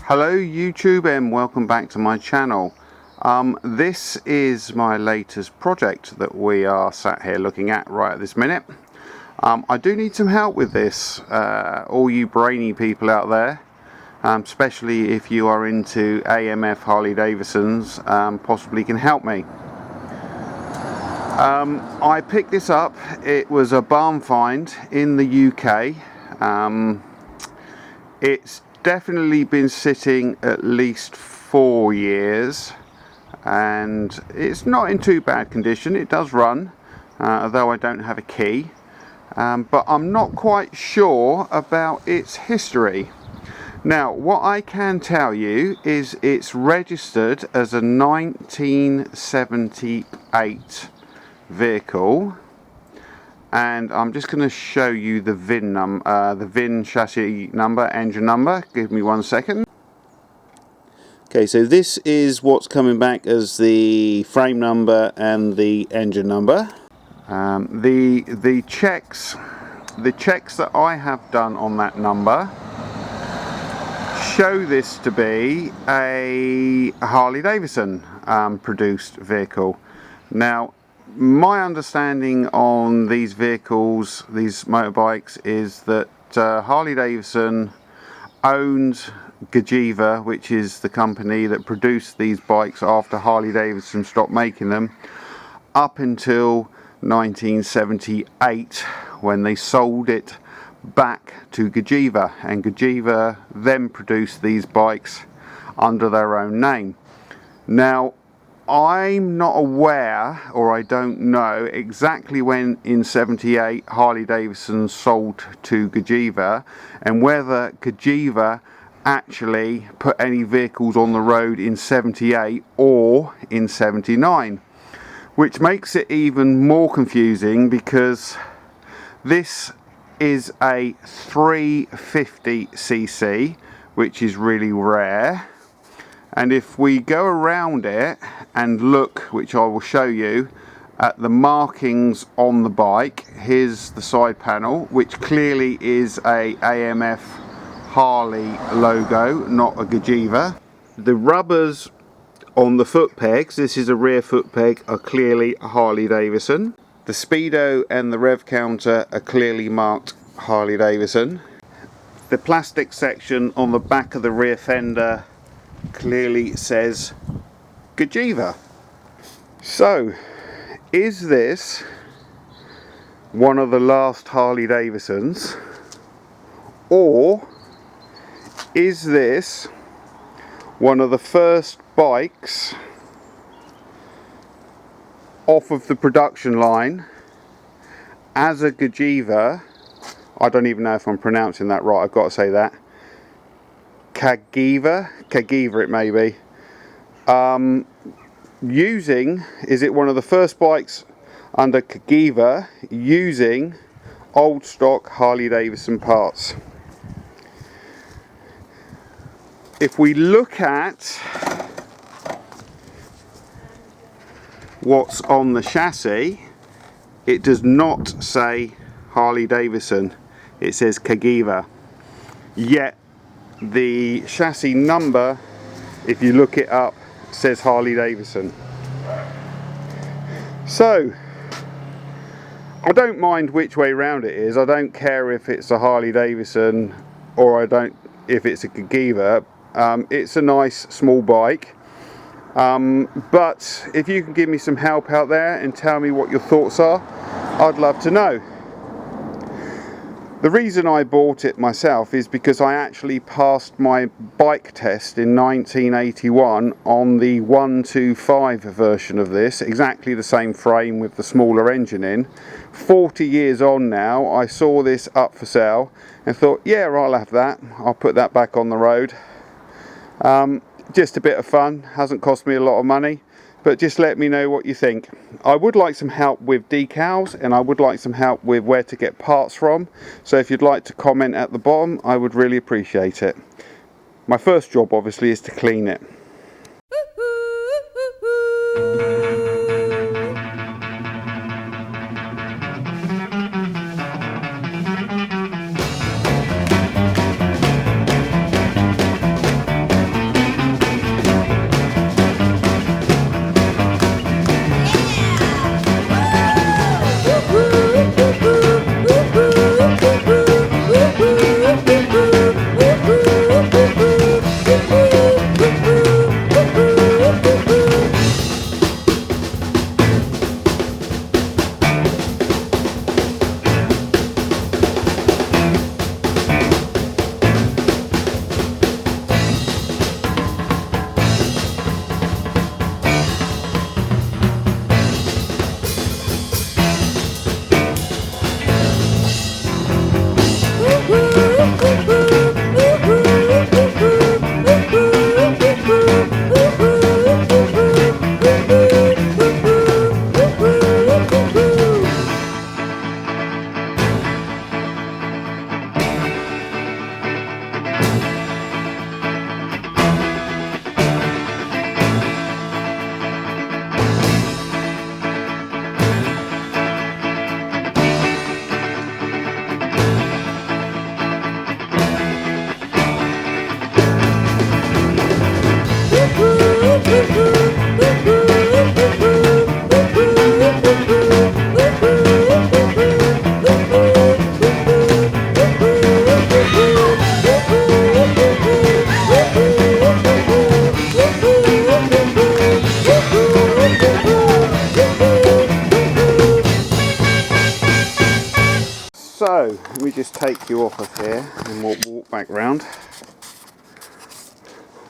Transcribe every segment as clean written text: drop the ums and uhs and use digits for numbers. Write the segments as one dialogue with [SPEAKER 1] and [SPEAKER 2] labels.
[SPEAKER 1] Hello YouTube and welcome back to my channel. This is my latest project that we are sat here looking at right at this minute. I do need some help with this, all you brainy people out there, especially if you are into AMF Harley Davidsons, possibly can help me. I picked this up. It was a barn find in the UK. It's definitely been sitting at least 4 years and it's not in too bad condition. It does run, although I don't have a key, but I'm not quite sure about its history. Now what I can tell you is it's registered as a 1978 vehicle, and I'm just going to show you the VIN chassis number, engine number. Give me 1 second. Okay, so this is what's coming back as the frame number and the engine number. The checks that I have done on that number show this to be a Harley Davidson produced vehicle. Now my understanding on these vehicles, these motorbikes, is that Harley Davidson owned Cagiva, which is the company that produced these bikes after Harley Davidson stopped making them, up until 1978 when they sold it back to Cagiva, and Cagiva then produced these bikes under their own name. Now I'm not aware, or I don't know exactly when in 78 Harley Davidson sold to Cagiva, and whether Cagiva actually put any vehicles on the road in 78 or in 79, which makes it even more confusing because this is a 350cc, which is really rare. And if we go around it and look, which I will show you, at the markings on the bike, here's the side panel, which clearly is a AMF Harley logo, not a Cagiva. The rubbers on the foot pegs, this is a rear foot peg, are clearly Harley Davidson. The speedo and the rev counter are clearly marked Harley Davidson. The plastic section on the back of the rear fender clearly says Cagiva. So is this one of the last Harley Davidsons, or is this one of the first bikes off of the production line as a Cagiva? I don't even know if I'm pronouncing that right, I've got to say that. Cagiva it may be. Is it one of the first bikes under Cagiva using old stock Harley Davidson parts? If we look at what's on the chassis, it does not say Harley Davidson, it says Cagiva. Yet the chassis number, if you look it up, says Harley Davidson. So I don't mind which way round it is. I don't care if it's a Harley Davidson or if it's a Cagiva. It's a nice small bike, but if you can give me some help out there and tell me what your thoughts are, I'd love to know. The reason I bought it myself is because I actually passed my bike test in 1981 on the 125 version of this, exactly the same frame with the smaller engine in. 40 years on now, I saw this up for sale and thought, yeah, I'll have that. I'll put that back on the road. Just a bit of fun, hasn't cost me a lot of money, but just let me know what you think. I would like some help with decals, and I would like some help with where to get parts from, so if you'd like to comment at the bottom, I would really appreciate it. My first job obviously is to clean it. So let me just take you off of here and we'll walk back round.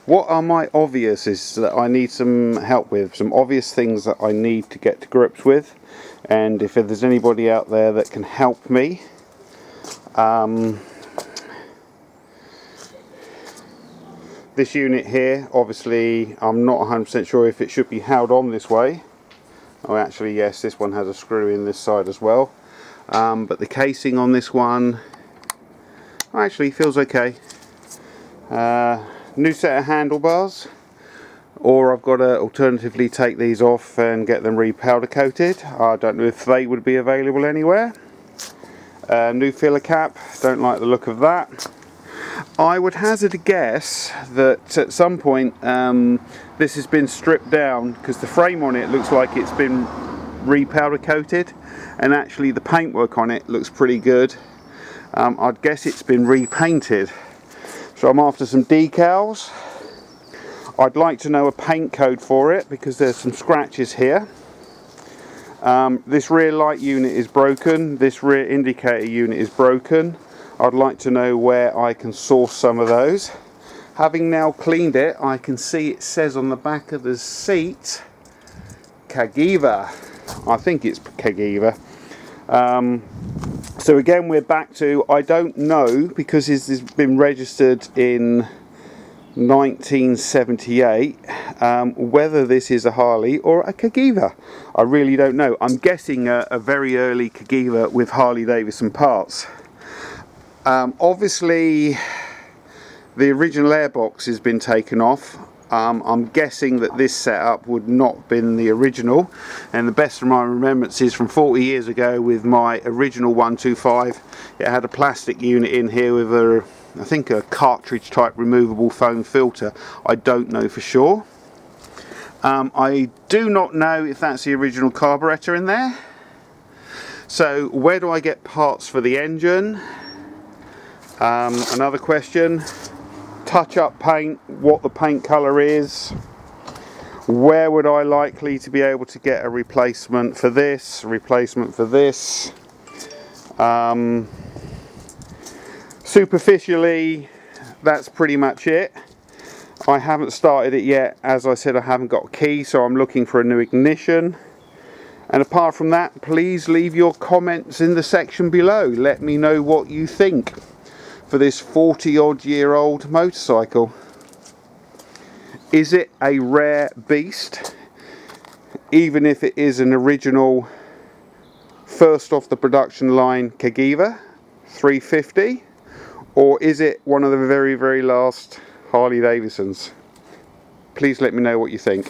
[SPEAKER 1] What are my obviouses that I need some help with? Some obvious things that I need to get to grips with, and if there's anybody out there that can help me. This unit here, obviously I'm not 100% sure if it should be held on this way. Oh, actually yes, this one has a screw in this side as well. But the casing on this one actually feels okay. New set of handlebars, or I've got to alternatively take these off and get them repowder coated. I don't know if they would be available anywhere. New filler cap, don't like the look of that. I would hazard a guess that at some point this has been stripped down, because the frame on it looks like it's been repowder coated, and actually the paintwork on it looks pretty good. I'd guess it's been repainted. So I'm after some decals. I'd like to know a paint code for it because there's some scratches here. This rear light unit is broken. This rear indicator unit is broken. I'd like to know where I can source some of those. Having now cleaned it, I can see it says on the back of the seat Cagiva. I think it's Cagiva. So again, we're back to, I don't know, because this has been registered in 1978, whether this is a Harley or a Cagiva. I really don't know. I'm guessing a very early Cagiva with Harley Davidson parts. Obviously the original airbox has been taken off. I'm guessing that this setup would not have been the original, and the best of my remembrances from 40 years ago with my original 125, it had a plastic unit in here with a, I think, a cartridge type removable foam filter. I don't know for sure. I do not know if that's the original carburetor in there. So where do I get parts for the engine? Another question. Touch up paint, what the paint colour is, where would I likely to be able to get a replacement for this, superficially, that's pretty much it. I haven't started it yet. As I said, I haven't got a key, so I'm looking for a new ignition. And apart from that, please leave your comments in the section below. Let me know what you think for this 40-odd-year-old motorcycle. Is it a rare beast, even if it is an original first off the production line Cagiva 350, or is it one of the very last Harley Davidsons? Please let me know what you think.